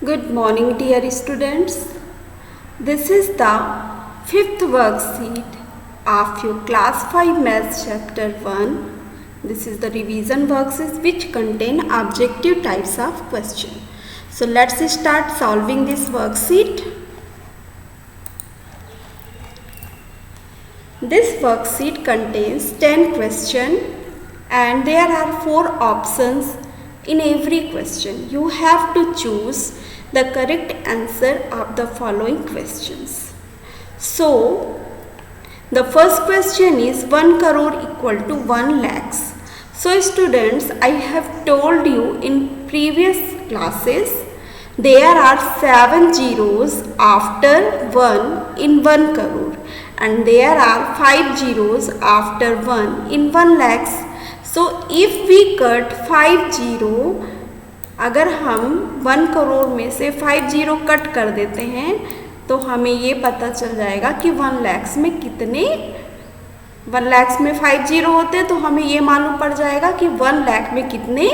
Good morning, dear students. This is the fifth worksheet of your class 5 maths chapter 1. This is the revision worksheet which contain objective types of question. So let's start solving this worksheet. This worksheet contains 10 questions and there are 4 options in every question. You have to choose the correct answer of the following questions. So, the first question is 1 crore equal to 1 lakhs. So, students, I have told you in previous classes, there are 7 zeros after 1 in 1 crore and there are 5 zeros after 1 in 1 lakhs. So, if we cut 5 zero, अगर हम 1 करोड़ में से 5 zero cut कर देते हैं तो हमें ये पता चल जाएगा कि 1 लैक्स में कितने 1 लैक्स में 5 जीरो होते हैं तो हमें ये मालूम पड़ जाएगा कि 1 लाख में कितने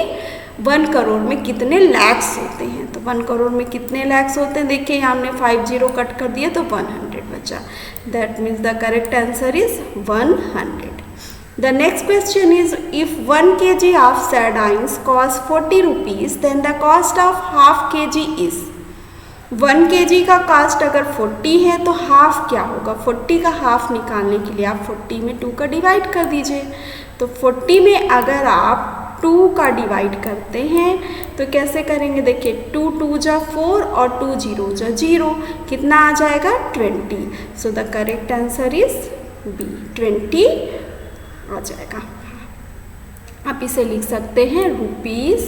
1 करोड़ में कितने लैक्स होते हैं। तो 1 करोड़ में कितने लैक्स होते हैं, देखिए हमने 5 जीरो कट कर दिए तो 100 बचा। That means the correct answer is 100. The next question is, if 1 kg of sardines costs 40 rupees, then the cost of half kg is 1 kg का कास्ट अगर 40 है तो हाफ क्या होगा। 40 का हाफ निकालने के लिए आप 40 में 2 का डिवाइड कर दीजिए। तो 40 में अगर आप 2 का डिवाइड करते हैं तो कैसे करेंगे, देखिए 2 2 जा 4 और 2 0 जा 0, कितना आ जाएगा 20. So the correct answer is B, 20 आ जाएगा। आप इसे लिख सकते हैं रुपीज़,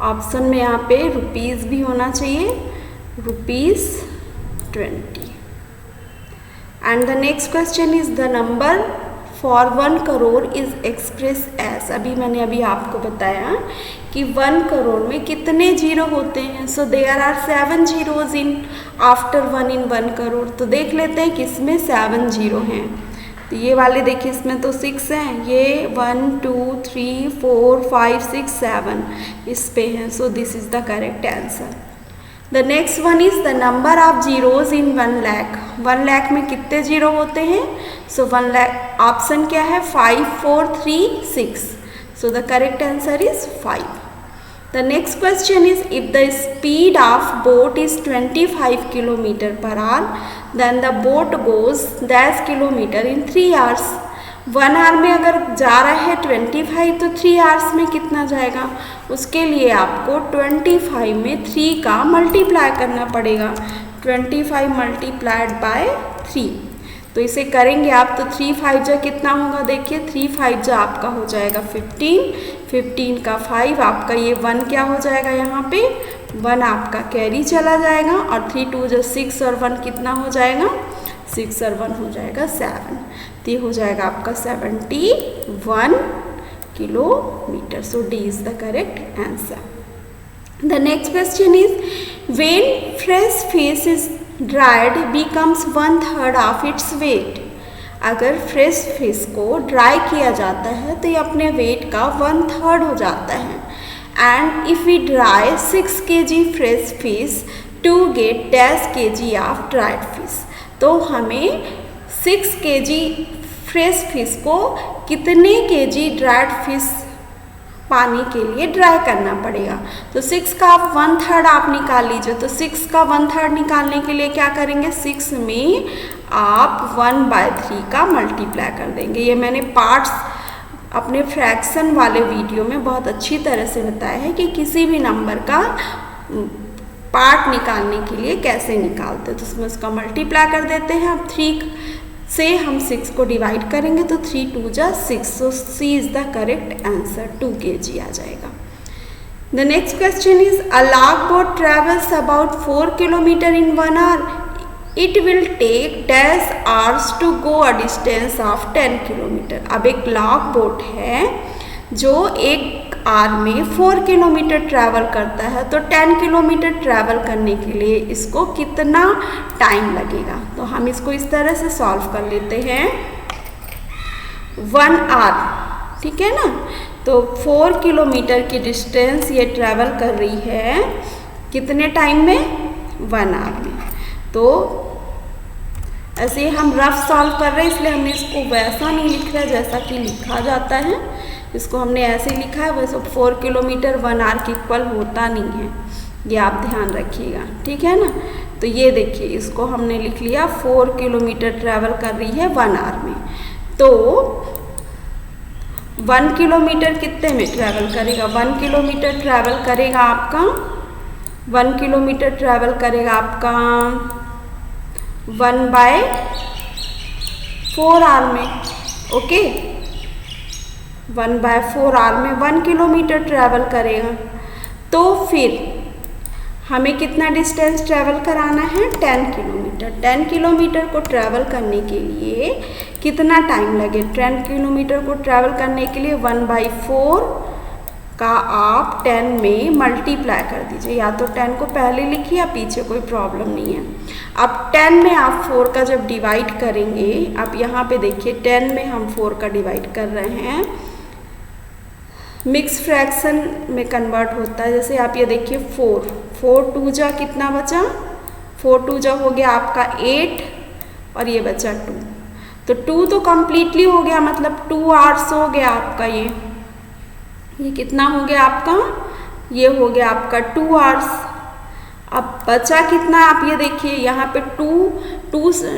ऑप्शन में यहाँ पे रुपीज़ भी होना चाहिए, rupees 20. And the next question is the number for 1 crore is express as. अभी आपको बताया कि 1 करोड़ में कितने जीरो होते हैं। So there are 7 zeros in after 1 in 1 crore. तो देख लेते हैं कि इसमें 7 जीरो हैं। तो ये वाले देखिए इसमें तो 6 हैं, ये 1 2 3 4 5 6 7 इस पे हैं। So this is the correct answer. The next one is the number of zeros इन 1 लाख. 1 लाख में कितने जीरो होते हैं। सो 1 लाख ऑप्शन क्या है 5 4 3 6. सो the correct answer is 5. The next question is, if the speed of boat is 25 km per hour, then the boat goes dash kilometer in 3 hours. 1 our में अगर जा रहा है 25 तो 3 आवर्स में कितना जाएगा। उसके लिए आपको 25 में 3 का मल्टीप्लाई करना पड़ेगा। 25 मल्टीप्लाइड बाय 3, तो इसे करेंगे आप तो 3 5 जा कितना होगा, देखिए 3 5 जा आपका हो जाएगा 15, 15 का 5 आपका ये 1 क्या हो जाएगा, यहाँ पे 1 आपका कैरी चला जाएगा और 3 2 जा 6 और 1 कितना हो जाएगा 6 और 1 हो जाएगा 7. तो ये हो जाएगा आपका 71 kilometre. So D is the correct answer. The next question is, when fresh fish is dried becomes 1/3 of its weight. अगर फ्रेश फिश को ड्राई किया जाता है तो ये अपने वेट का 1/3 हो जाता है. And if we dry 6 kg fresh fish to get 10 kg of dried fish. तो हमें 6 kg फ्रेश फिश को कितने kg ड्राइड फिश पाने के लिए ड्राई करना पड़ेगा। तो 6 का आप 1/3 आप निकाल लीजिए। तो 6 का 1/3 निकालने के लिए क्या करेंगे, 6 में आप 1/3 का मल्टीप्लाई कर देंगे। ये मैंने पार्ट्स अपने फ्रैक्शन वाले वीडियो में बहुत अच्छी तरह से बताया है कि किसी भी नंबर का पार्ट निकालने के लिए कैसे निकालते हैं। तो उसमें उसका मल्टीप्लाई कर देते हैं। अब 3 से हम 6 को डिवाइड करेंगे तो 3 2 जा 6. So C is the correct answer, 2 kg आ जाएगा. The next question is, a log boat travels about 4 kilometre in 1 hour. It will take dash hours to go a distance of 10 kilometre. अब एक log boat है जो 1 our में 4 kilometre travel करता है, तो 10 किलोमीटर ट्रैवल करने के लिए इसको कितना टाइम लगेगा। तो हम इसको इस तरह से सॉल्व कर लेते हैं। 1 आवर, ठीक है ना। तो 4 किलोमीटर की डिस्टेंस ये ट्रैवल कर रही है, कितने टाइम में? 1 आवर में। तो ऐसे हम रफ सॉल्व कर रहे हैं, इसलिए हमने इसको वैसा नहीं लिख रहा जैसा कि लिखा जाता है। इसको हमने ऐसे लिखा है, वैसे 4 किलोमीटर 1 आवर के इक्वल होता नहीं है, ये आप ध्यान रखिएगा, ठीक है ना। तो ये देखिए, इसको हमने लिख लिया 4 किलोमीटर ट्रैवल कर रही है 1 आवर में। तो 1 किलोमीटर कितने में ट्रैवल करेगा? 1 किलोमीटर ट्रैवल करेगा आपका 1 किलोमीटर ट्रैवल करेगा आपका 1/4 आवर में। ओके, 1/4 आवर में 1 किलोमीटर ट्रैवल करेगा। तो फिर हमें कितना डिस्टेंस ट्रैवल कराना है? 10 किलोमीटर। 10 किलोमीटर को ट्रैवल करने के लिए कितना टाइम लगे? 10 किलोमीटर को ट्रैवल करने के लिए 1/4 का आप 10 में मल्टीप्लाई कर दीजिए। या तो 10 को पहले लिखिए या पीछे, कोई प्रॉब्लम नहीं है। अब 10 में आप 4 का जब डिवाइड करेंगे, आप यहाँ पे देखिए 10 में हम 4 का डिवाइड कर रहे हैं, मिक्स फ्रैक्शन में कन्वर्ट होता है। जैसे आप ये देखिए 4 2 जा कितना बचा? 4 2 जा हो गया आपका 8 और ये बचा 2। तो 2 तो कम्प्लीटली हो गया, मतलब 2 आवर्स हो गया आपका। ये कितना हो गया आपका? ये हो गया आपका 2 आवर्स। अब बचा कितना? आप ये देखिए यहाँ पे 2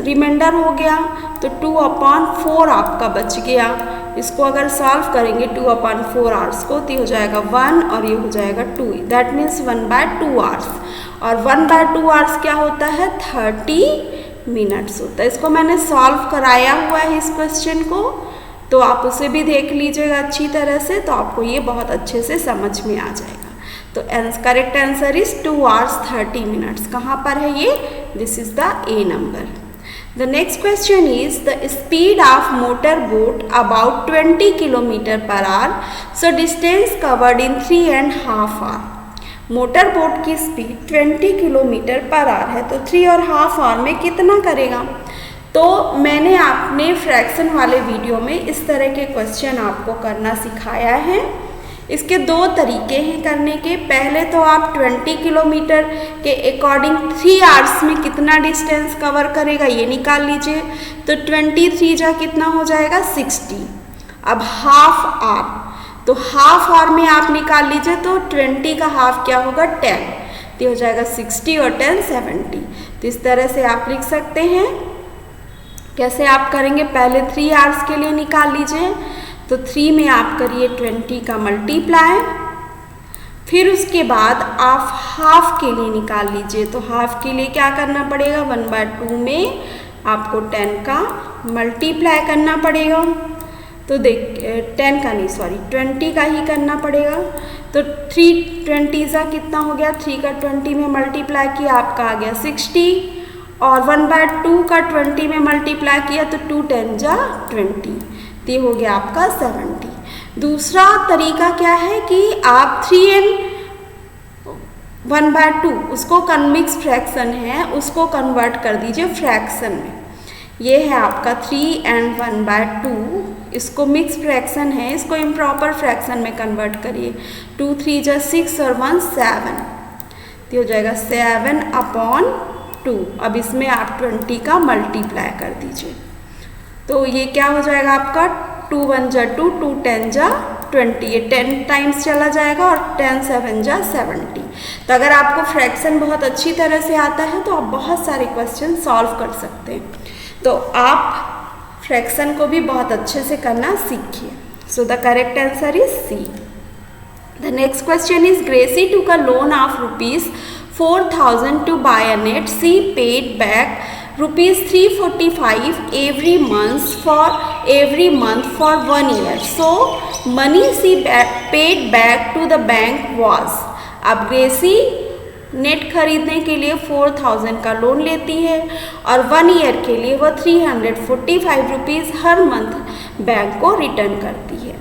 रिमाइंडर हो गया, तो 2/4 आपका बच गया। इसको अगर सॉल्व करेंगे 2/4 आवर्स को, तो हो जाएगा 1 और ये हो जाएगा 2, दैट मीन्स 1/2 आवर्स। और 1/2 आवर्स क्या होता है? 30 मिनट्स होता है। इसको मैंने सॉल्व कराया हुआ है इस क्वेश्चन को, तो आप उसे भी देख लीजिएगा अच्छी तरह से, तो आपको ये बहुत अच्छे से समझ में आ जाएगा। तो correct answer is 2 hours 30 minutes। कहाँ पर है ये? This is the A number. The next question is the speed of motor boat about 20 kilometre per hour, so distance covered in 3.5 hours। Motor boat की स्पीड 20 किलोमीटर पर आवर है, तो 3.5 hours में कितना करेगा? तो मैंने आपने फ्रैक्शन वाले वीडियो में इस तरह के क्वेश्चन आपको करना सिखाया है। इसके 2 तरीके हैं करने के। पहले तो आप 20 किलोमीटर के अकॉर्डिंग 3 आवर्स में कितना डिस्टेंस कवर करेगा ये निकाल लीजिए। तो 23 जा कितना हो जाएगा? 60। अब हाफ आवर, तो हाफ आवर में आप निकाल लीजिए, तो 20 का हाफ क्या होगा? 10, तो हो जाएगा 60 और 10 70। तो इस तरह से आप लिख सकते हैं। कैसे आप करेंगे? पहले 3 आवर्स के लिए निकाल लीजिए, तो 3 में आप करिए 20 का मल्टीप्लाई, फिर उसके बाद आप हाफ के लिए निकाल लीजिए। तो हाफ के लिए क्या करना पड़ेगा? 1/2 में आपको 10 का मल्टीप्लाई करना पड़ेगा। तो देख 10 का नहीं, सॉरी 20 का ही करना पड़ेगा। तो 3 20 सा कितना हो गया? 3 का 20 में मल्टीप्लाई किया, आपका आ गया 60, और 1/2 का 20 में मल्टीप्लाई किया, तो 2 10 जा 20, ये हो गया आपका 70। दूसरा तरीका क्या है कि आप 3 and 1/2 उसको मिक्स फ्रैक्शन है, उसको कन्वर्ट कर दीजिए फ्रैक्शन में। ये है आपका 3 and 1/2, इसको मिक्स फ्रैक्शन है, इसको इम्प्रॉपर फ्रैक्शन में कन्वर्ट करिए। 2 3 जा 6 और 1 7, तो हो जाएगा 7/2। अब इसमें आप 20 का मल्टीप्लाई कर दीजिए, तो ये क्या हो जाएगा आपका? 2 1 जा 2, 2 10 जा 20, ये 10 टाइम्स चला जाएगा, और 10 7 जा 70। तो अगर आपको फ्रैक्शन बहुत अच्छी तरह से आता है तो आप बहुत सारे क्वेश्चन सॉल्व कर सकते हैं। तो आप फ्रैक्शन को भी बहुत अच्छे से करना सीखिए। So the correct answer is C. The next question is Gracie took a loan of ₹4,000 to buy a net. She paid back ₹345 every month for 1 year. So money she paid back to the bank was। अब Gracy net खरीदने के लिए 4,000 का loan लेती है और 1 year के लिए वह ₹345 हर मंथ बैंक को रिटर्न करती है।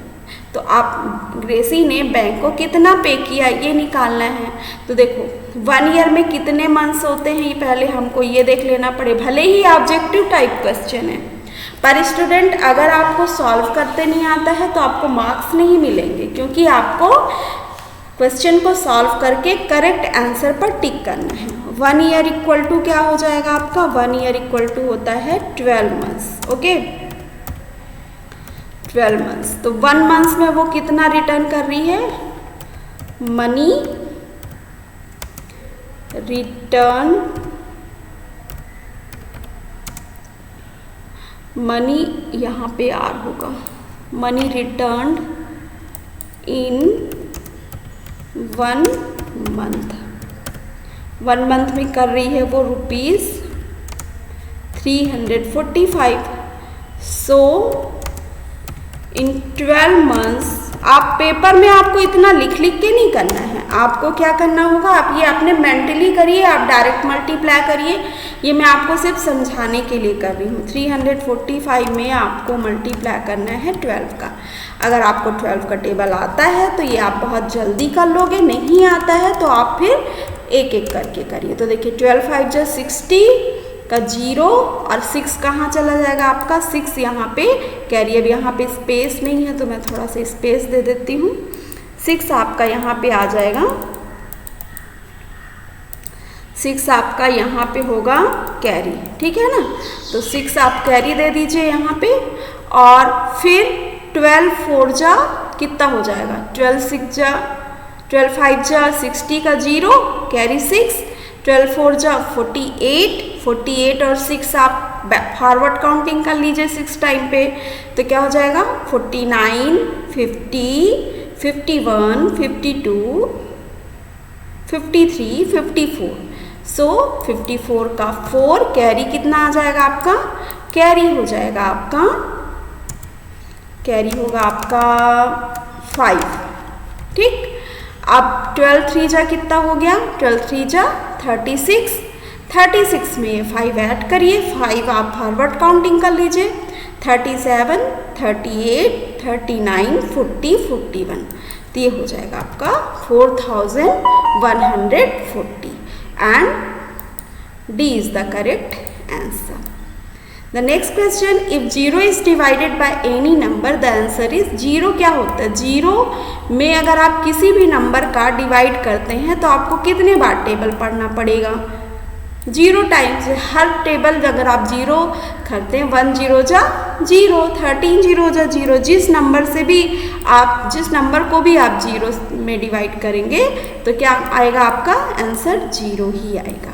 तो आप ग्रेसी ने बैंक को कितना पे किया ये निकालना है। तो देखो 1 ईयर में कितने मंथ्स होते हैं ये पहले हमको ये देख लेना पड़े। भले ही ऑब्जेक्टिव टाइप क्वेश्चन है, पर स्टूडेंट अगर आपको सॉल्व करते नहीं आता है तो आपको मार्क्स नहीं मिलेंगे, क्योंकि आपको क्वेश्चन को सॉल्व करके करेक्ट आंसर पर टिक करना है। 1 ईयर इक्वल टू क्या हो जाएगा आपका, 1 ईयर इक्वल टू होता है 12 मंथ्स। Okay, 12 months. तो 1 मंथ्स में वो कितना रिटर्न कर रही है, मनी रिटर्न, मनी यहाँ पे आर होगा, मनी रिटर्न इन 1 मंथ। 1 मंथ में कर रही है वो ₹345। सो इन 12 मंथ्स, आप पेपर में आपको इतना लिख के नहीं करना है, आपको क्या करना होगा, आप ये अपने मेंटली करिए, आप डायरेक्ट मल्टीप्लाई करिए। ये मैं आपको सिर्फ समझाने के लिए कर रही हूँ। 345 में आपको मल्टीप्लाई करना है 12 का। अगर आपको 12 का टेबल आता है तो ये आप बहुत जल्दी कर लोगे, नहीं आता है तो आप फिर एक एक करके करिए। तो देखिए 12 5 जा 60 का 0 और 6 कहाँ चला जाएगा आपका, 6 यहाँ पे कैरी। अब यहाँ पे स्पेस नहीं है तो मैं थोड़ा सा स्पेस दे देती हूँ। 6 आपका यहाँ पे आ जाएगा, 6 आपका यहाँ पे होगा कैरी, ठीक है ना। तो 6 आप कैरी दे दीजिए यहाँ पे, और फिर 12 4 जा कितना हो जाएगा, 12 6 जा 12 5 जा 60 का 0 कैरी 6, 12 4 जा 48, 48 और 6 आप फॉरवर्ड काउंटिंग कर लीजिए 6 टाइम पे, तो क्या हो जाएगा 49 50 51 52 53 54। सो 54 का 4 कैरी कितना आ जाएगा आपका, कैरी हो जाएगा आपका, कैरी होगा आपका 5, ठीक। अब 12 3 जा कितना हो गया, 12 3 जा 36, 36 में 5 ऐड करिए, 5 आप फॉरवर्ड काउंटिंग कर लीजिए, 37 38 39 40 41। तो ये हो जाएगा आपका 4140 and D is the correct answer. The next question, if 0 is divided by any number, the answer is 0 क्या होता है, 0 में अगर आप किसी भी नंबर का डिवाइड करते हैं तो आपको कितने बार टेबल पढ़ना पड़ेगा, 0 टाइम्स। हर टेबल अगर आप 0 करते हैं, 1 0 जा 0, 13 0 जा 0, जिस नंबर से भी आप, जिस नंबर को भी आप 0 में डिवाइड करेंगे तो क्या आएगा, आपका आंसर 0 ही आएगा।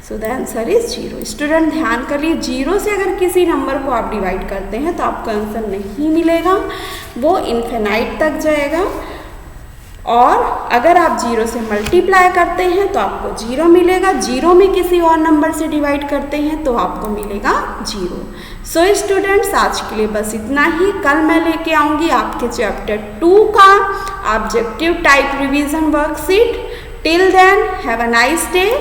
So the answer is 0। Student ध्यान करिए, 0 से अगर किसी नंबर को आप डिवाइड करते हैं तो आपको आंसर नहीं मिलेगा, वो इन्फिनाइट तक जाएगा। और अगर आप 0 से मल्टीप्लाई करते हैं तो आपको 0 मिलेगा, 0 में किसी और नंबर से डिवाइड करते हैं तो आपको मिलेगा 0। सो स्टूडेंट्स, आज के लिए बस इतना ही। कल मैं लेके आऊँगी आपके चैप्टर 2 का objective type revision worksheet. Till then have a nice day.